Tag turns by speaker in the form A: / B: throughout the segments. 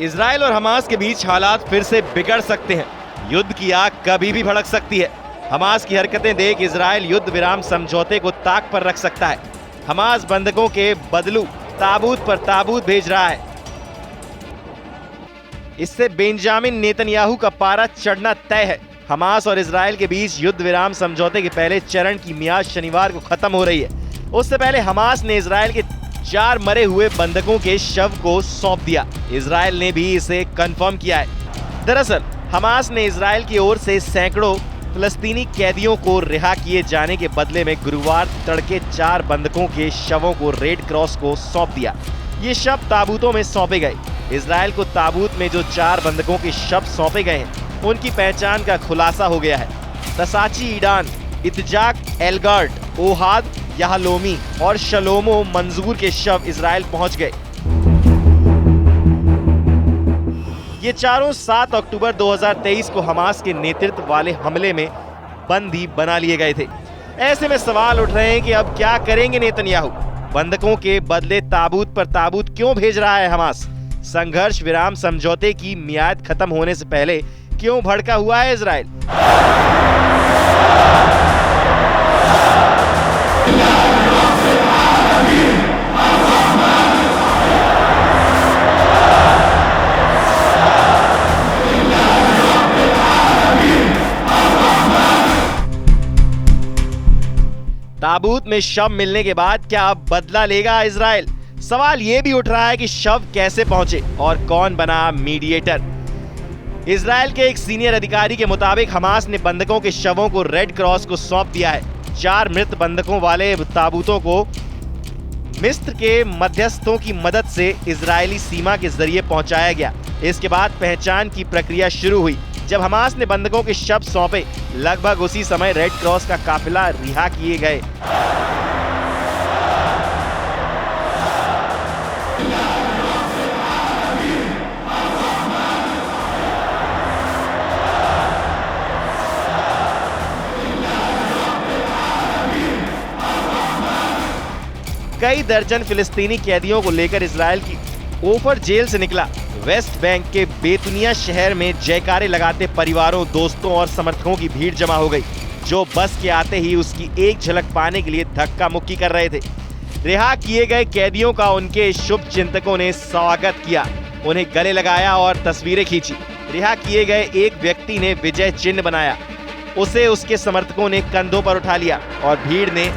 A: Israel और Hamas के बीच हालात फिर से बिगड़ सकते हैं। युद्ध की आग कभी भी भड़क सकती है। हमास की हरकतें देख इजराइल युद्ध विराम समझौते को ताक पर रख सकता है। हमास बंधकों के बदलू ताबूत पर ताबूत भेज रहा है। इससे बेंजामिन नेतन्याहू का पारा चढ़ना तय है। हमास और इजराइल के बीच युद्ध विराम समझौते के पहले चरण की मियाद शनिवार को खत्म हो रही है। उससे पहले हमास ने इजराइल के 4 मरे हुए बंधकों के शव को सौंप दिया। इजराइल ने भी इसे कंफर्म किया है। दरअसल हमास ने इजराइल की ओर से सैकड़ों फलस्तीनी कैदियों को रिहा किए जाने के बदले में गुरुवार तड़के 4 बंधकों के शवों को रेड क्रॉस को सौंप दिया। ये शव ताबूतों में सौंपे गए। इजराइल को ताबूत में जो 4 बंधकों के शव सौंपे गए हैं, उनकी पहचान का खुलासा हो गया है। तसाची ईडान, इत्जाक एलगार्ड, ओहाद याहलोमी और शलोमो मंजूर के शव इजराइल पहुंच गए। ये चारों 7 अक्टूबर 2023 को हमास के नेतृत्व वाले हमले में बंदी बना लिए गए थे। ऐसे में सवाल उठ रहे हैं कि अब क्या करेंगे नेतन्याहू? बंधकों के बदले ताबूत पर ताबूत क्यों भेज रहा है हमास? संघर्ष विराम समझौते की मियाद खत्म होने से पहले क्यों भड़का हुआ है इजराइल? ताबूत में शव मिलने के बाद क्या अब बदला लेगा इजराइल? सवाल ये भी उठ रहा है कि शव कैसे पहुंचे और कौन बना मीडिएटर। इजराइल के एक सीनियर अधिकारी के मुताबिक हमास ने बंधकों के शवों को रेड क्रॉस को सौंप दिया है। 4 मृत बंधकों वाले ताबूतों को मिस्र के मध्यस्थों की मदद से इजरायली सीमा के जरिए पहुंचाया गया। इसके बाद पहचान की प्रक्रिया शुरू हुई। जब हमास ने बंधकों के शव सौंपे, लगभग उसी समय रेड क्रॉस का काफिला रिहा किए गए। कई दर्जन फिलिस्तीनी कैदियों को लेकर इजराइल की ओफर जेल से निकला। वेस्ट बैंक के बेतुनिया शहर में जयकारे लगाते परिवारों, दोस्तों और समर्थकों की भीड़ जमा हो गई, जो बस के आते ही उसकी एक झलक पाने के लिए धक्का मुक्की कर रहे थे। रिहा किए गए कैदियों का उनके शुभ चिंतकों ने स्वागत किया, उन्हें गले लगाया और तस्वीरें खींची। रिहा किए गए एक व्यक्ति ने विजय चिन्ह बनाया, उसे उसके समर्थकों ने कंधों पर उठा लिया और भीड़ ने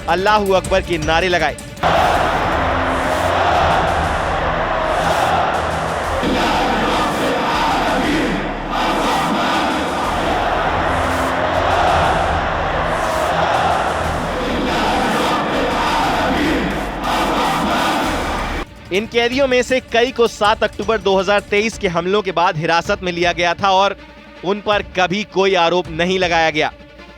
A: अल्लाहू अकबर के नारे लगाए। इन कैदियों में से कई को 7 अक्टूबर 2023 के हमलों के बाद हिरासत में लिया गया था और उन पर कभी कोई आरोप नहीं लगाया गया।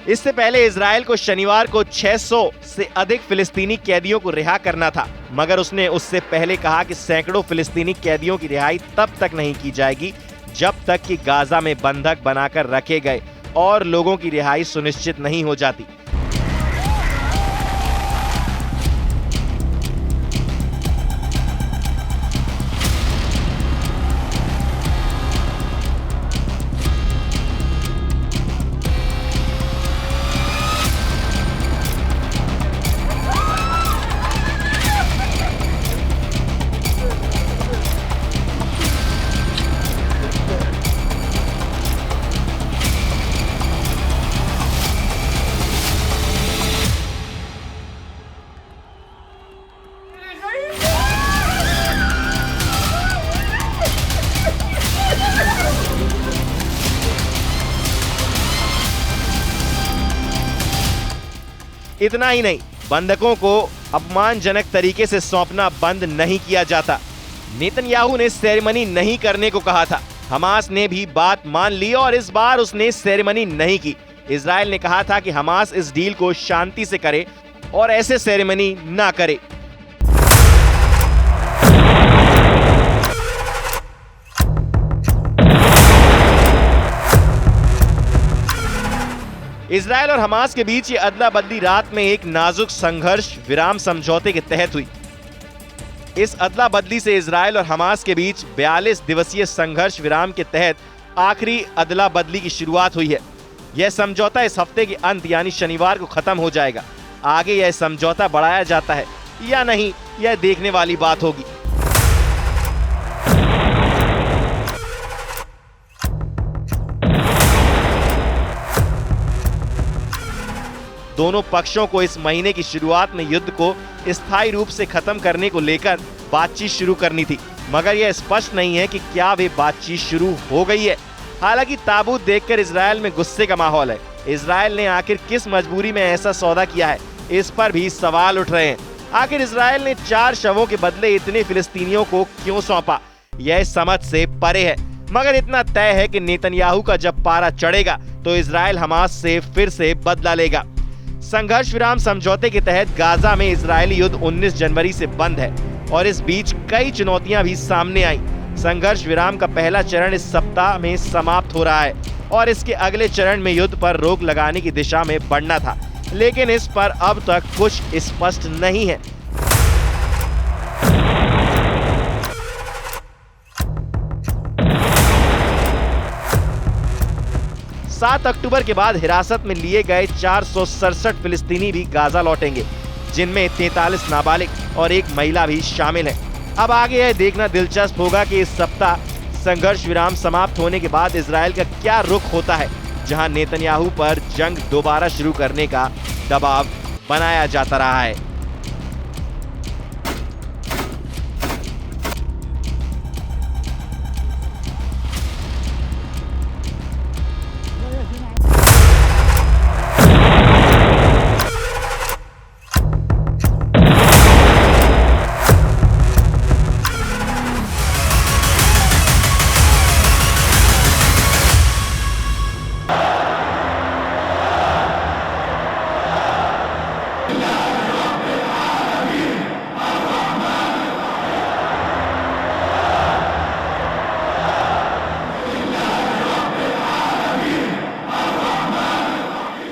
A: इससे पहले इजराइल को शनिवार को 600 से अधिक फिलिस्तीनी कैदियों को रिहा करना था, मगर उसने उससे पहले कहा कि सैकड़ों फिलिस्तीनी कैदियों की रिहाई तब तक नहीं की जाएगी जब तक कि गाजा में बंधक बनाकर रखे गए और लोगों की रिहाई सुनिश्चित नहीं हो जाती। इतना ही नहीं, बंधकों को अपमानजनक तरीके से सौंपना बंद नहीं किया जाता। नेतन्याहू ने सेरेमनी नहीं करने को कहा था। हमास ने भी बात मान ली और इस बार उसने सेरेमनी नहीं की। इजराइल ने कहा था कि हमास इस डील को शांति से करे और ऐसे सेरेमनी ना करे। इजराइल और हमास के बीच ये अदला बदली रात में एक नाजुक संघर्ष विराम समझौते के तहत हुई। इस अदला बदली से इजराइल और हमास के बीच 42 दिवसीय संघर्ष विराम के तहत आखिरी अदला बदली की शुरुआत हुई है। यह समझौता इस हफ्ते के अंत यानी शनिवार को खत्म हो जाएगा। आगे यह समझौता बढ़ाया जाता है या नहीं, यह देखने वाली बात होगी। दोनों पक्षों को इस महीने की शुरुआत में युद्ध को स्थायी रूप से खत्म करने को लेकर बातचीत शुरू करनी थी, मगर यह स्पष्ट नहीं है कि क्या वे बातचीत शुरू हो गई है। हालांकि ताबूत देखकर इजराइल में गुस्से का माहौल है। इजराइल ने आखिर किस मजबूरी में ऐसा सौदा किया है, इस पर भी सवाल उठ रहे हैं। आखिर इजराइल ने 4 शवों के बदले इतने फिलिस्तीनियों को क्यों सौंपा, यह समझ से परे है। मगर इतना तय है कि नेतन्याहू का जब पारा चढ़ेगा तो इजराइल हमास से फिर से बदला लेगा। संघर्ष विराम समझौते के तहत गाजा में इजरायली युद्ध 19 जनवरी से बंद है और इस बीच कई चुनौतियां भी सामने आई। संघर्ष विराम का पहला चरण इस सप्ताह में समाप्त हो रहा है और इसके अगले चरण में युद्ध पर रोक लगाने की दिशा में बढ़ना था, लेकिन इस पर अब तक कुछ स्पष्ट नहीं है। सात अक्टूबर के बाद हिरासत में लिए गए 467 फिलिस्तीनी भी गाजा लौटेंगे, जिनमें 43 नाबालिग और एक महिला भी शामिल है। अब आगे यह देखना दिलचस्प होगा कि इस सप्ताह संघर्ष विराम समाप्त होने के बाद इजराइल का क्या रुख होता है, जहां नेतन्याहू पर जंग दोबारा शुरू करने का दबाव बनाया जाता रहा है।